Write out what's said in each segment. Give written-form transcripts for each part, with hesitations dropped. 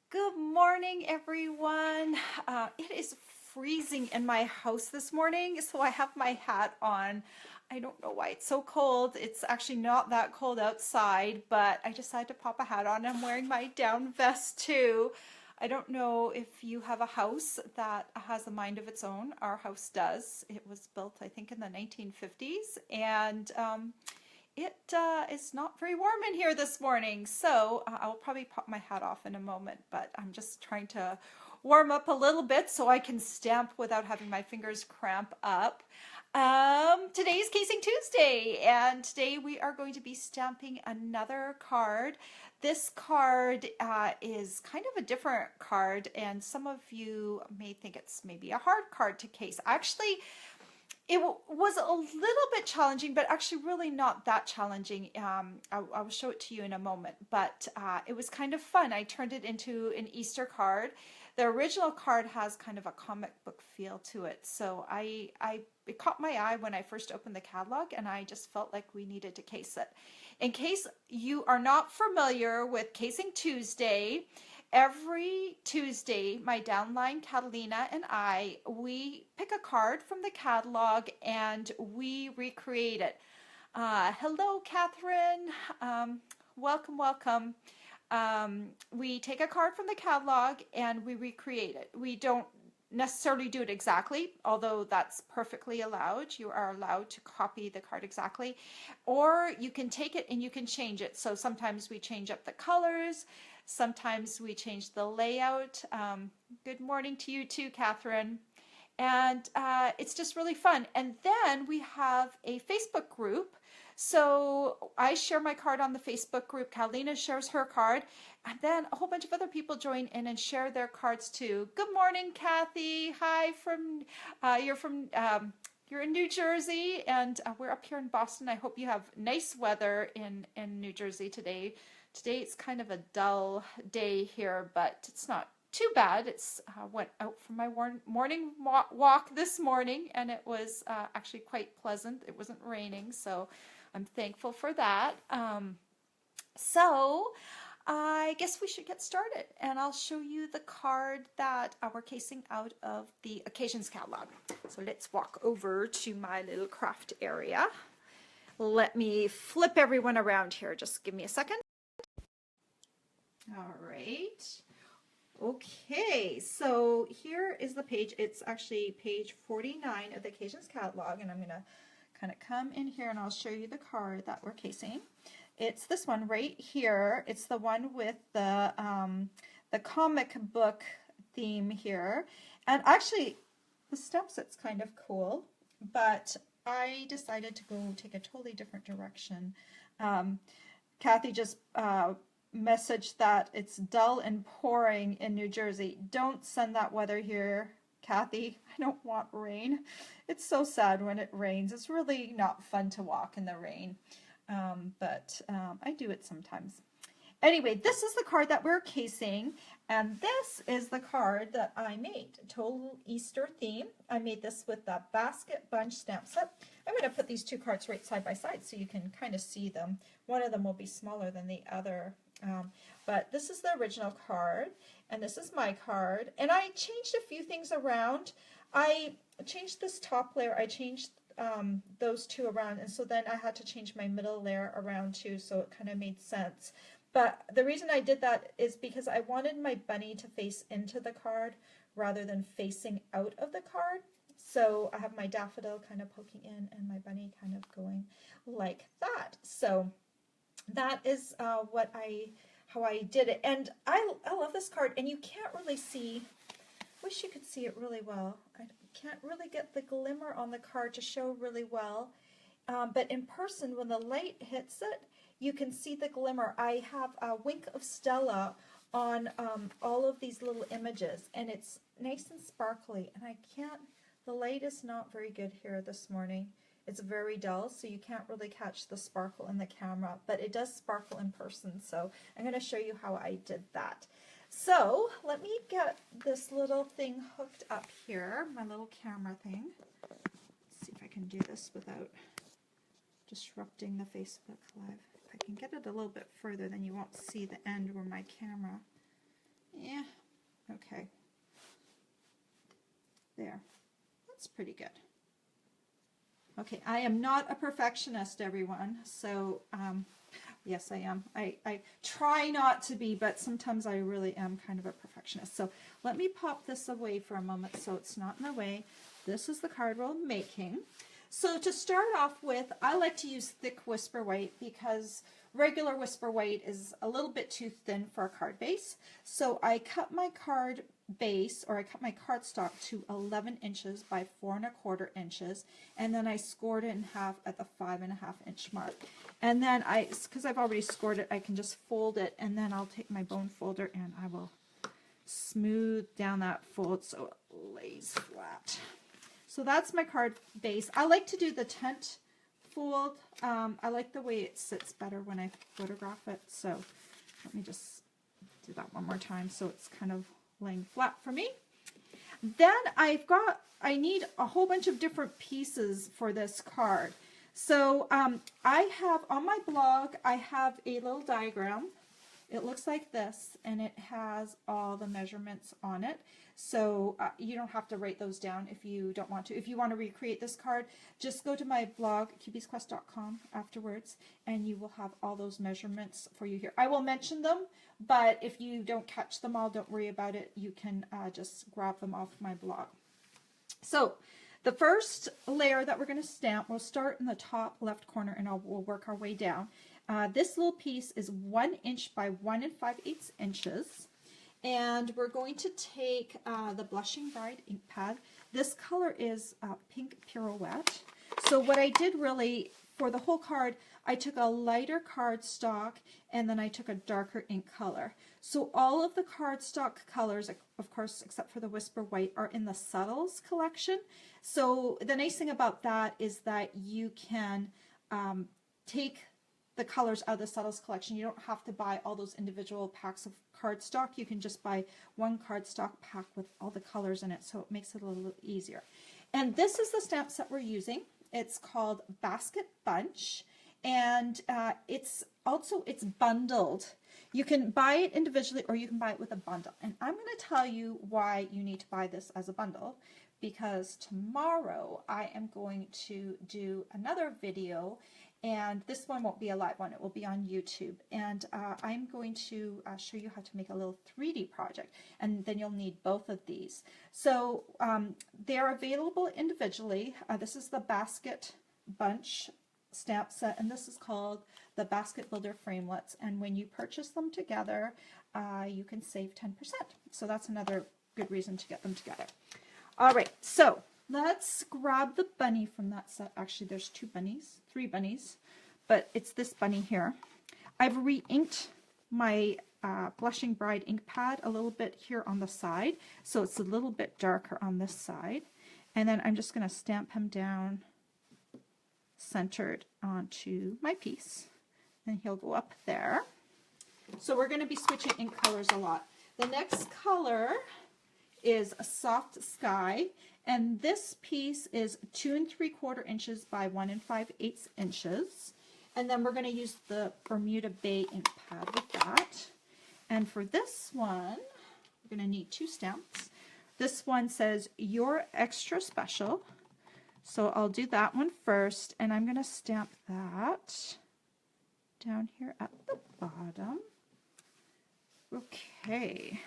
Good morning, everyone. It is freezing in my house this morning, so I have my hat on. I don't know why it's so cold. It's actually not that cold outside, but I decided to pop a hat on. I'm wearing my down vest too. I don't know if you have a house that has a mind of its own. Our house does. It was built, I think, in the 1950s, and it is not very warm in here this morning, so I'll probably pop my hat off in a moment, but I'm just trying to warm up a little bit so I can stamp without having my fingers cramp up. Today is Casing Tuesday, and today we are going to be stamping another card. This card is kind of a different card, and some of you may think it's maybe a hard card to case. Actually, it was a little bit challenging, but actually really not that challenging. I will show it to you in a moment, but it was kind of fun. I turned it into an Easter card. The original card has kind of a comic book feel to it, so it caught my eye when I first opened the catalog, and I just felt like we needed to case it. In case you are not familiar with Casing Tuesday, every Tuesday, my downline Catalina and we pick a card from the catalog and we recreate it. Hello, Catherine. Welcome, welcome. We take a card from the catalog and we recreate it. We don't necessarily do it exactly, although that's perfectly allowed. You are allowed to copy the card exactly, or you can take it and you can change it. So sometimes we change up the colors, sometimes we change the layout. Good morning to you too, Catherine. And it's just really fun. And then we have a Facebook group. So I share my card on the Facebook group. Catalina shares her card. And then a whole bunch of other people join in and share their cards too. Good morning, Kathy. Hi from, you're in New Jersey, and we're up here in Boston. I hope you have nice weather in New Jersey today. Today it's kind of a dull day here, but it's not too bad. It's went out for my morning walk this morning, and it was actually quite pleasant. It wasn't raining, so I'm thankful for that. So I guess we should get started, and I'll show you the card that we're casing out of the Occasions catalog. So let's walk over to my little craft area. Let me flip everyone around here. Just give me a second. All right. Okay, so here is the page. It's actually page 49 of the Occasions catalog, and I'm going to kind of come in here and I'll show you the card that we're casing. It's this one right here. It's the one with the comic book theme here. And actually, the stamp set's kind of cool, but I decided to go take a totally different direction. Kathy just messaged that it's dull and pouring in New Jersey. Don't send that weather here, Kathy. I don't want rain. It's so sad when it rains. It's really not fun to walk in the rain, but I do it sometimes. Anyway, this is the card that we're casing, and this is the card that I made. Total Easter theme. I made this with the basket bunch stamp set. I'm going to put these two cards right side by side so you can kind of see them. One of them will be smaller than the other. But this is the original card, and this is my card, and I changed a few things around. I changed this top layer, I changed those two around, and so then I had to change my middle layer around too, so it kind of made sense. But the reason I did that is because I wanted my bunny to face into the card rather than facing out of the card. So I have my daffodil kind of poking in and my bunny kind of going like that. So that is how I did it, and I love this card. And you can't really see. Wish you could see it really well. I can't really get the glimmer on the card to show really well, but in person, when the light hits it, you can see the glimmer. I have a wink of Stella on all of these little images, and it's nice and sparkly. And I can't. The light is not very good here this morning. It's very dull, so you can't really catch the sparkle in the camera, but it does sparkle in person, so I'm going to show you how I did that. So let me get this little thing hooked up here, my little camera thing. Let's see if I can do this without disrupting the Facebook Live. If I can get it a little bit further, then you won't see the end where my camera Yeah, okay. There, that's pretty good. Okay, I am not a perfectionist, everyone, so yes, I am. I try not to be, but sometimes I really am kind of a perfectionist. So let me pop this away for a moment so it's not in the way. This is the card we're making. So to start off with, I like to use thick Whisper White because regular Whisper White is a little bit too thin for a card base. So I cut my card base, or I cut my cardstock to 11 inches by 4¼ inches, and then I scored it in half at the 5½ inch mark. And then because I've already scored it, I can just fold it, and then I'll take my bone folder and I will smooth down that fold so it lays flat. So that's my card base. I like to do the tent fold. I like the way it sits better when I photograph it. So let me just do that one more time so it's kind of laying flat for me. Then I need a whole bunch of different pieces for this card. So I have on my blog, I have a little diagram. It looks like this, and it has all the measurements on it. So you don't have to write those down if you don't want to. If you want to recreate this card, just go to my blog, cubiesquest.com, afterwards, and you will have all those measurements for you here. I will mention them, but if you don't catch them all, don't worry about it. You can just grab them off my blog. So the first layer that we're going to stamp, we'll start in the top left corner, and we'll work our way down. This little piece is 1 inch by 1 5/8 inches. And we're going to take the Blushing Bride ink pad. This color is Pink Pirouette. So what I did really, for the whole card, I took a lighter cardstock and then I took a darker ink color. So all of the cardstock colors, of course, except for the Whisper White, are in the Subtles collection. So the nice thing about that is that you can take the colors out of the Subtles collection. You don't have to buy all those individual packs of cardstock. You can just buy one cardstock pack with all the colors in it, so it makes it a little easier. And this is the stamp set we're using. It's called Basket Bunch, and it's bundled. You can buy it individually or you can buy it with a bundle. And I'm going to tell you why you need to buy this as a bundle, because tomorrow I am going to do another video, and this one won't be a live one, it will be on YouTube, and I'm going to show you how to make a little 3D project, and then you'll need both of these. So they're available individually. This is the Basket Bunch stamp set, and this is called the Basket Builder Framelets, and when you purchase them together, you can save 10%. So that's another good reason to get them together. All right, so let's grab the bunny from that set. Actually, there's 3 bunnies, but it's this bunny here. I've re-inked my Blushing Bride ink pad a little bit here on the side, so it's a little bit darker on this side. And then I'm just going to stamp him down centered onto my piece, and he'll go up there. So we're going to be switching ink colors a lot. The next color is a Soft Sky, and this piece is 2 3/4 inches by 1 5/8 inches. And then we're going to use the Bermuda Bay ink pad with that. And for this one, we're going to need 2 stamps. This one says You're Extra Special. So I'll do that one first, and I'm going to stamp that down here at the bottom. Okay.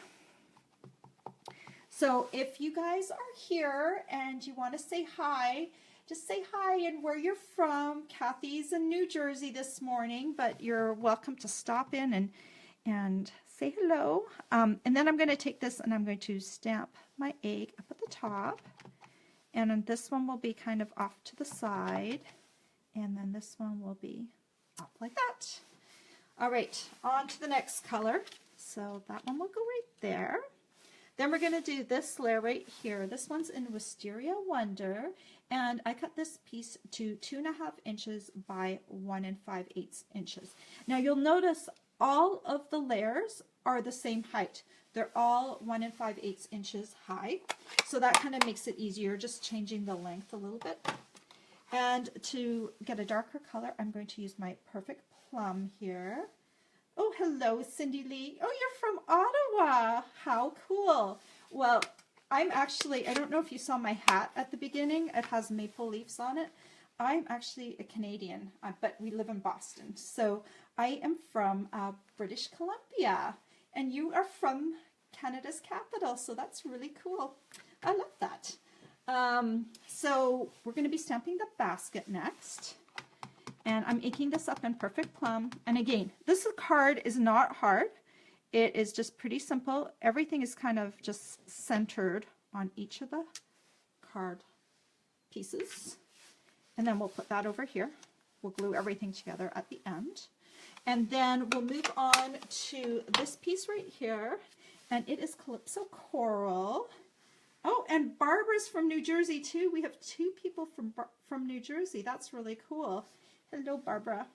So if you guys are here and you want to say hi, just say hi and where you're from. Kathy's in New Jersey this morning, but you're welcome to stop in and say hello. And then I'm going to take this and I'm going to stamp my egg up at the top. And then this one will be kind of off to the side. And then this one will be up like that. All right, on to the next color. So that one will go right there. Then we're going to do this layer right here. This one's in Wisteria Wonder, and I cut this piece to 2 1/2 inches by 1 5/8 inches. Now you'll notice all of the layers are the same height. They're all 1 5/8 inches high, so that kind of makes it easier, just changing the length a little bit. And to get a darker color, I'm going to use my Perfect Plum here. Oh, hello, Cindy Lee. Oh, you're from Ottawa. How cool. Well, I'm actually, I don't know if you saw my hat at the beginning. It has maple leaves on it. I'm actually a Canadian, but we live in Boston. So I am from British Columbia, and you are from Canada's capital. So that's really cool. I love that. So we're going to be stamping the basket next. And I'm inking this up in Perfect Plum. And again, this card is not hard. It is just pretty simple. Everything is kind of just centered on each of the card pieces. And then we'll put that over here. We'll glue everything together at the end. And then we'll move on to this piece right here. And it is Calypso Coral. Oh, and Barbara's from New Jersey too. We have 2 people from New Jersey. That's really cool. Hello, Barbara.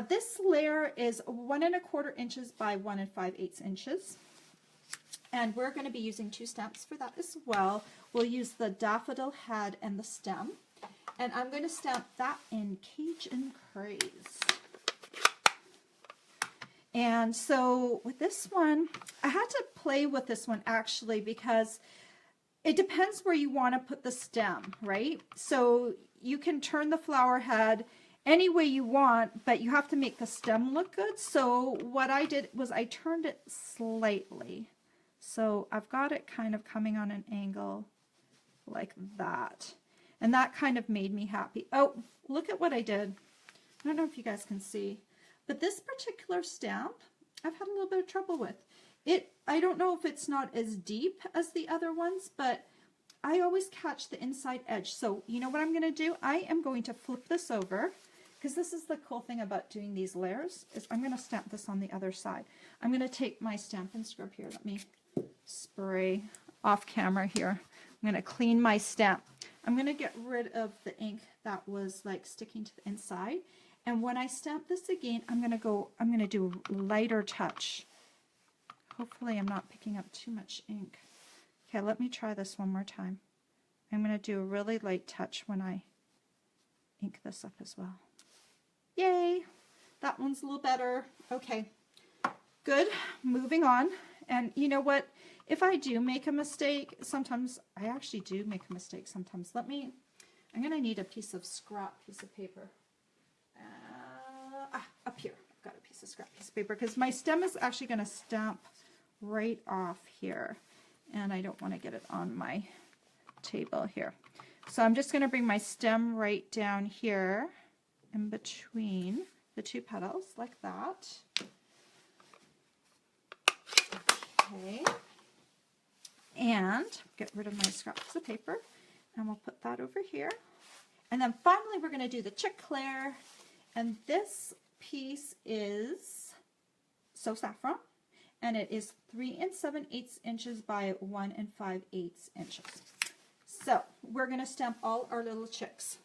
This layer is 1 1/4 inches by 1 5/8 inches. And we're going to be using 2 stamps for that as well. We'll use the daffodil head and the stem. And I'm going to stamp that in Cajun Craze. And so with this one, I had to play with this one actually because it depends where you want to put the stem, right? So you can turn the flower head any way you want, but you have to make the stem look good. So what I did was I turned it slightly. So I've got it kind of coming on an angle like that. And that kind of made me happy. Oh, look at what I did. I don't know if you guys can see, but this particular stamp, I've had a little bit of trouble with. I don't know if it's not as deep as the other ones, but I always catch the inside edge. So you know what I'm going to do? I am going to flip this over, because this is the cool thing about doing these layers, is I'm going to stamp this on the other side. I'm going to take my Stampin' Scrub here. Let me spray off camera here. I'm going to clean my stamp. I'm going to get rid of the ink that was like sticking to the inside. And when I stamp this again, I'm going to do a lighter touch. Hopefully I'm not picking up too much ink. Okay, let me try this one more time. I'm going to do a really light touch when I ink this up as well. Yay! That one's a little better. Okay, good. Moving on. And you know what? If I do make a mistake, sometimes I actually do make a mistake sometimes. I'm going to need a piece of paper. Up here. I've got a piece of scrap piece of paper because my stem is actually going to stamp right off here. And I don't want to get it on my table here. So I'm just going to bring my stem right down here in between the 2 petals like that. Okay. And get rid of my scraps of paper. And we'll put that over here. And then finally we're going to do the Chick Claire. And this piece is So Saffron. And it is 3 7/8 inches by 1 5/8 inches. So we're going to stamp all our little chicks.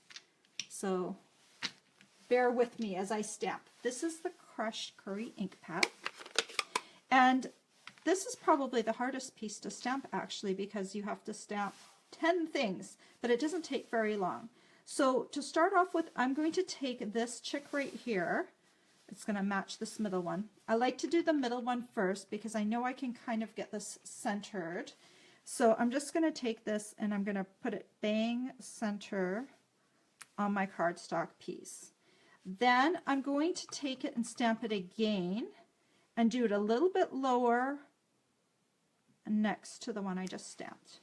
So bear with me as I stamp. This is the crushed curry ink pad. And this is probably the hardest piece to stamp actually, because you have to stamp 10 things, but it doesn't take very long. So to start off with, I'm going to take this chick right here. It's going to match this middle one. I like to do the middle one first because I know I can kind of get this centered. So I'm just going to take this and I'm going to put it bang center on my cardstock piece. Then I'm going to take it and stamp it again and do it a little bit lower next to the one I just stamped.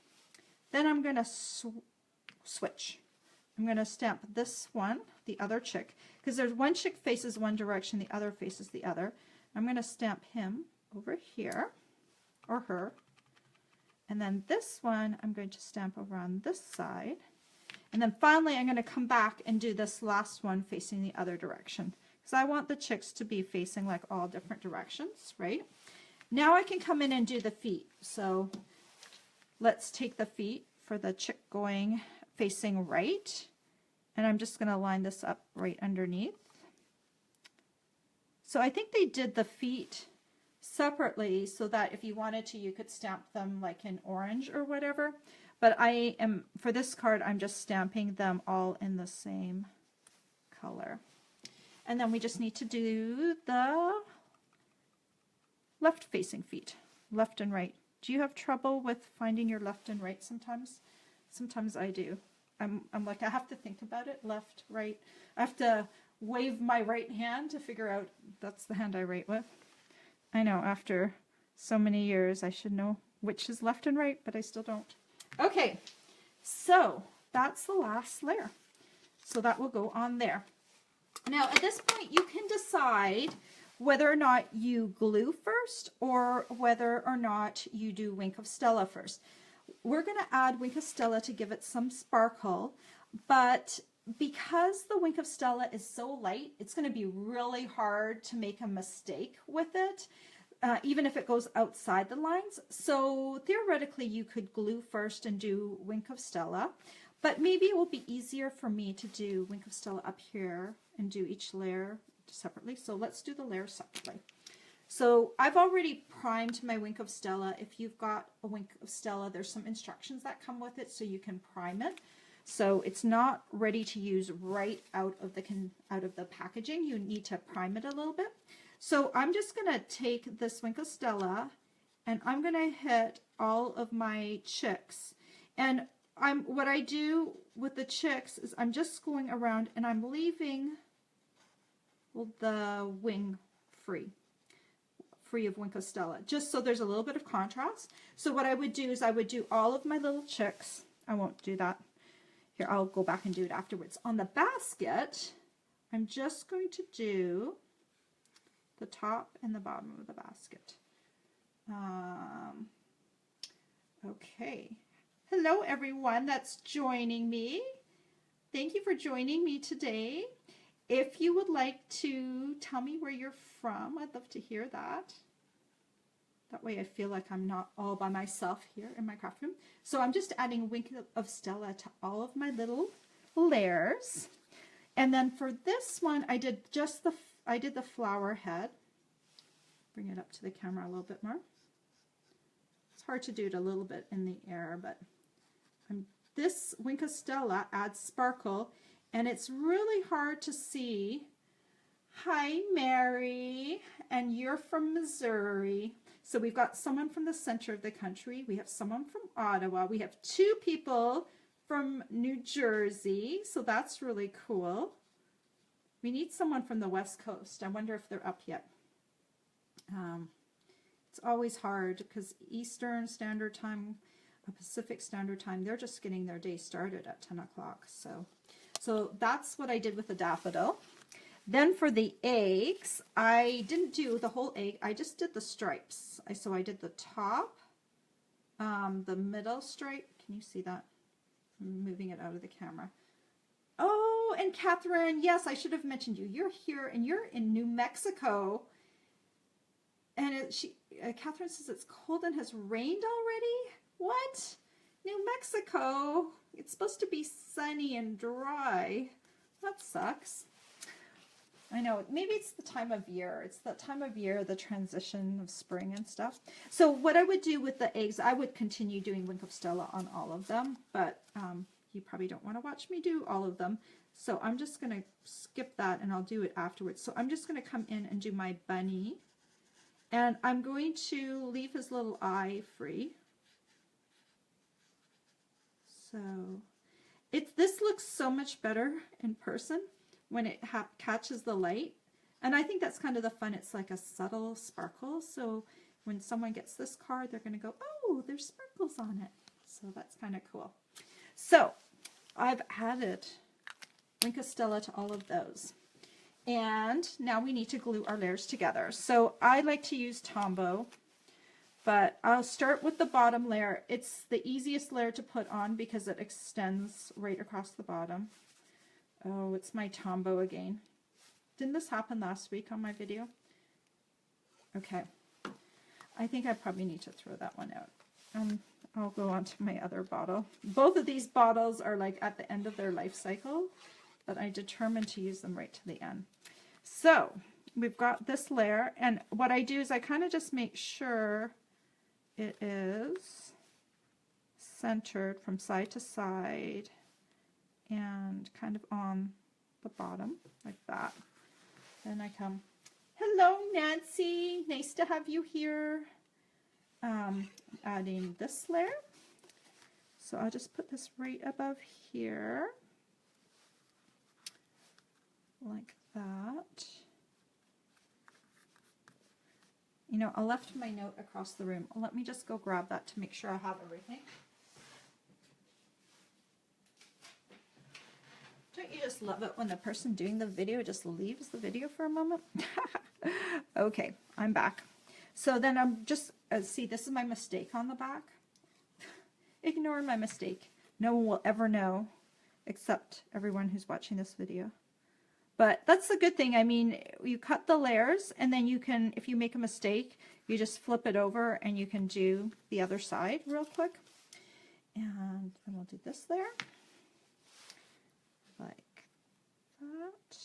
Then I'm going to switch. I'm going to stamp this one, the other chick, because there's one chick faces one direction, the other faces the other. I'm going to stamp him over here, or her. And then this one, I'm going to stamp over on this side. And then finally, I'm going to come back and do this last one facing the other direction, because I want the chicks to be facing like all different directions, right? Now I can come in and do the feet. So let's take the feet for the chick going facing right, and I'm just going to line this up right underneath. So I think they did the feet separately so that if you wanted to, you could stamp them like in orange or whatever. But for this card, I'm just stamping them all in the same color. And then we just need to do the left facing feet, left and right. Do you have trouble with finding your left and right sometimes? Sometimes I do. I'm like, I have to think about it, left, right. I have to wave my right hand to figure out that's the hand I write with. I know, after so many years, I should know which is left and right, but I still don't. Okay, so that's the last layer. So that will go on there. Now, at this point, you can decide whether or not you glue first or whether or not you do Wink of Stella first. We're going to add Wink of Stella to give it some sparkle, but because the Wink of Stella is so light, it's going to be really hard to make a mistake with it, even if it goes outside the lines. So theoretically, you could glue first and do Wink of Stella, but maybe it will be easier for me to do Wink of Stella up here and do each layer separately. So let's do the layers separately. So I've already primed my Wink of Stella. If you've got a Wink of Stella, there's some instructions that come with it so you can prime it. So it's not ready to use right out of the packaging. You need to prime it a little bit. So I'm just going to take this Wink of Stella and I'm going to hit all of my chicks. And what I do with the chicks is I'm just going around and I'm leaving the wing free of Wink of Stella, just so there's a little bit of contrast. So what I would do is I would do all of my little chicks. I won't do that. Here, I'll go back and do it afterwards. On the basket, I'm just going to do the top and the bottom of the basket. Okay. Hello, everyone that's joining me. Thank you for joining me today. If you would like to tell me where you're from, I'd love to hear that. That way I feel like I'm not all by myself here in my craft room. So I'm just adding Wink of Stella to all of my little layers. And then for this one, I did the flower head. Bring it up to the camera a little bit more. It's hard to do it a little bit in the air, but this Wink of Stella adds sparkle, and it's really hard to see. Hi, Mary, and you're from Missouri. So we've got someone from the center of the country. We have someone from Ottawa. We have 2 people from New Jersey, so that's really cool. We need someone from the West Coast. I wonder if they're up yet. It's always hard because Eastern Standard Time, Pacific Standard Time, they're just getting their day started at 10 o'clock. So that's what I did with the daffodil. Then for the eggs, I didn't do the whole egg. I just did the stripes. So I did the top, the middle stripe. Can you see that? I'm moving it out of the camera. Oh, and Catherine, yes, I should have mentioned you. You're here and you're in New Mexico. And Catherine says it's cold and has rained already? What? New Mexico? It's supposed to be sunny and dry. That sucks. I know, maybe it's the time of year. It's that time of year, the transition of spring and stuff. So what I would do with the eggs, I would continue doing Wink of Stella on all of them, but you probably don't want to watch me do all of them. So I'm just going to skip that and I'll do it afterwards. So I'm just going to come in and do my bunny. And I'm going to leave his little eye free. So this looks so much better in person when it catches the light. And I think that's kind of the fun. It's like a subtle sparkle. So when someone gets this card, they're going to go, oh, there's sparkles on it. So that's kind of cool. So I've added Wink of Stella to all of those. And now we need to glue our layers together. So I like to use Tombow, but I'll start with the bottom layer. It's the easiest layer to put on because it extends right across the bottom. Oh, it's my Tombow again. Didn't this happen last week on my video? Okay. I think I probably need to throw that one out. I'll go on to my other bottle. Both of these bottles are like at the end of their life cycle, but I determined to use them right to the end. So we've got this layer, and what I do is I kind of just make sure it is centered from side to side and kind of on the bottom like that. Then I come, Hello, Nancy. Nice to have you here. Adding this layer. So I'll just put this right above here. Like that. You know, I left my note across the room. Let me just go grab that to make sure I have everything. Don't you just love it when the person doing the video just leaves the video for a moment? Okay, I'm back. So then I'm just, see, this is my mistake on the back. Ignore my mistake. No one will ever know except everyone who's watching this video. But that's the good thing. I mean, you cut the layers and then you can, if you make a mistake, you just flip it over and you can do the other side real quick. And then we'll do this layer. Like that.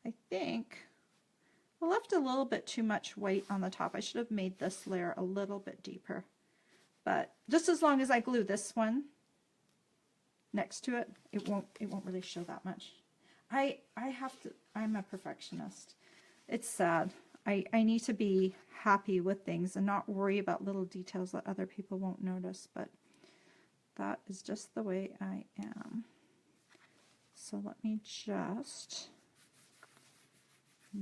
I think I left a little bit too much white on the top. I should have made this layer a little bit deeper. But just as long as I glue this one next to it, it won't really show that much. I'm a perfectionist. It's sad. I need to be happy with things and not worry about little details that other people won't notice, but that is just the way I am. So let me just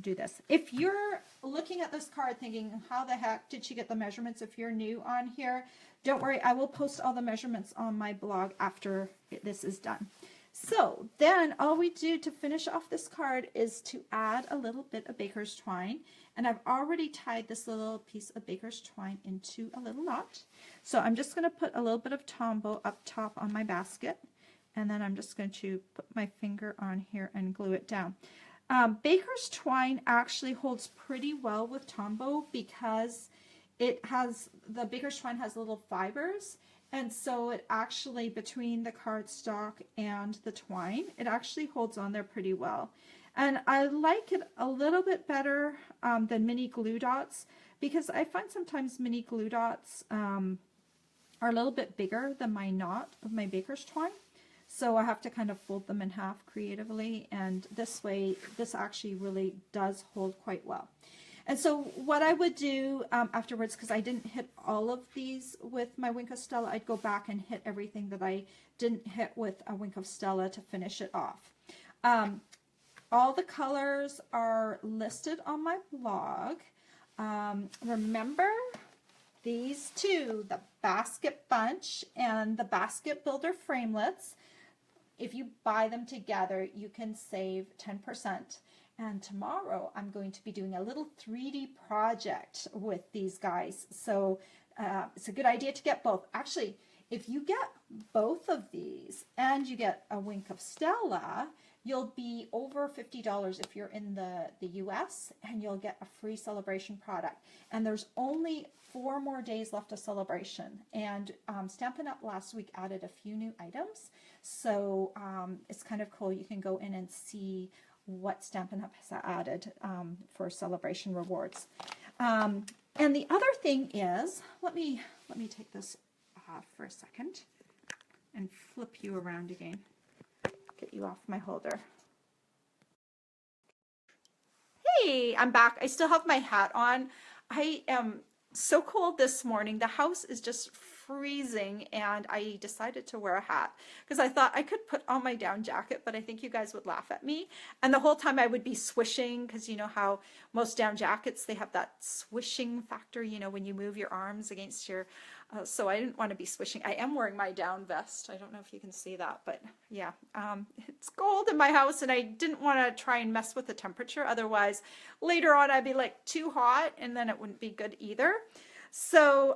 do this. If you're looking at this card thinking, how the heck did she get the measurements? If you're new on here, don't worry, I will post all the measurements on my blog after this is done. So then all we do to finish off this card is to add a little bit of baker's twine. And I've already tied this little piece of baker's twine into a little knot. So I'm just going to put a little bit of Tombow up top on my basket. And then I'm just going to put my finger on here and glue it down. Baker's twine actually holds pretty well with Tombow because it has, the baker's twine has little fibers, and so it actually, between the cardstock and the twine, it actually holds on there pretty well. And I like it a little bit better than mini glue dots, because I find sometimes mini glue dots are a little bit bigger than my knot of my baker's twine. So I have to kind of fold them in half creatively, and this way, this actually really does hold quite well. And so what I would do afterwards, because I didn't hit all of these with my Wink of Stella, I'd go back and hit everything that I didn't hit with a Wink of Stella to finish it off. All the colors are listed on my blog. Remember these two, the Basket Bunch and the Basket Builder Framelits. If you buy them together, you can save 10%. And tomorrow I'm going to be doing a little 3D project with these guys. So it's a good idea to get both. Actually, if you get both of these and you get a Wink of Stella, you'll be over $50 if you're in the US, and you'll get a free celebration product. And there's only 4 more days left of celebration. And Stampin' Up! Last week added a few new items. So it's kind of cool. You can go in and see what Stampin' Up! Has added for celebration rewards. And the other thing is, let me take this off for a second and flip you around again. Get you off my holder. Hey, I'm back. I still have my hat on. I am so cold this morning. The house is just freezing, and I decided to wear a hat because I thought I could put on my down jacket, but I think you guys would laugh at me. And the whole time I would be swishing, because you know how most down jackets, they have that swishing factor, you know, when you move your arms against your, so I didn't want to be swishing. I am wearing my down vest. I don't know if you can see that, but yeah, it's cold in my house, and I didn't want to try and mess with the temperature. Otherwise, later on, I'd be like too hot, and then it wouldn't be good either. So,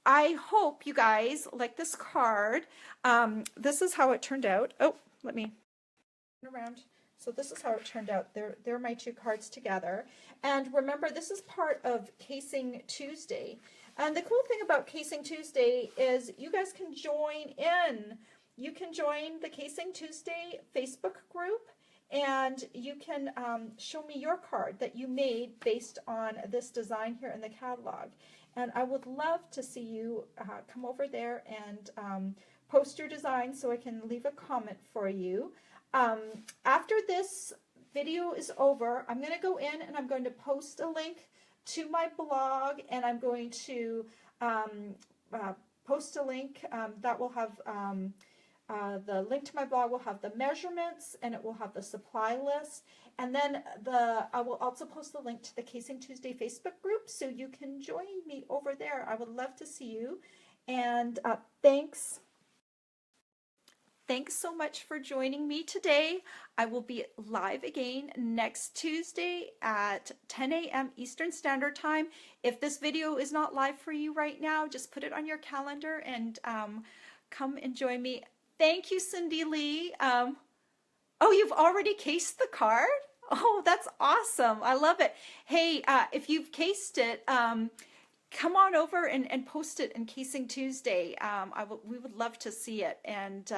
I hope you guys like this card. This is how it turned out. Oh, let me turn around. So this is how it turned out. They're my 2 cards together. And remember, this is part of Casing Tuesday. And the cool thing about Casing Tuesday is you guys can join in. You can join the Casing Tuesday Facebook group, and you can show me your card that you made based on this design here in the catalog. And I would love to see you come over there and post your design so I can leave a comment for you. After this video is over, I'm going to go in and I'm going to post a link to my blog, and I'm going to post a link that will have the link to my blog will have the measurements, and it will have the supply list. And then I will also post the link to the Casing Tuesday Facebook group, so you can join me over there. I would love to see you. And thanks. Thanks so much for joining me today. I will be live again next Tuesday at 10 a.m. Eastern Standard Time. If this video is not live for you right now, just put it on your calendar and come and join me. Thank you, Cindy Lee. Oh, you've already cased the card? Oh, that's awesome. I love it. Hey, if you've cased it, come on over and post it in Casing Tuesday. We would love to see it. And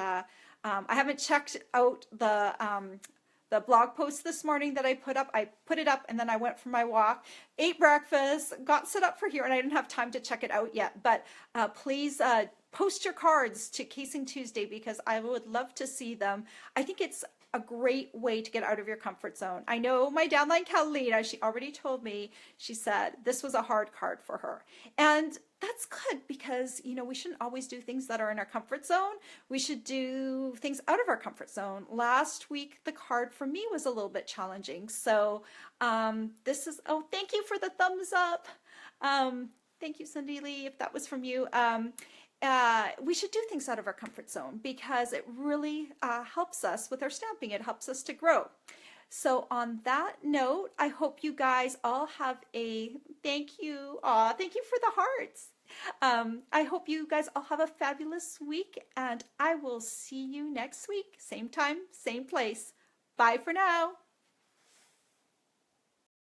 I haven't checked out the blog post this morning that I put up. I put it up and then I went for my walk, ate breakfast, got set up for here, and I didn't have time to check it out yet. But please post your cards to Casing Tuesday, because I would love to see them. I think it's a great way to get out of your comfort zone. I know my downline Catalina, she already told me, she said this was a hard card for her. And that's good, because, you know, we shouldn't always do things that are in our comfort zone. We should do things out of our comfort zone. Last week, the card for me was a little bit challenging. So this is, oh, thank you for the thumbs up. Thank you, Cindy Lee, if that was from you. We should do things out of our comfort zone, because it really helps us with our stamping. It helps us to grow. So on that note, I hope you guys all have a thank you. Thank you for the hearts. I hope you guys all have a fabulous week, and I will see you next week. Same time, same place. Bye for now.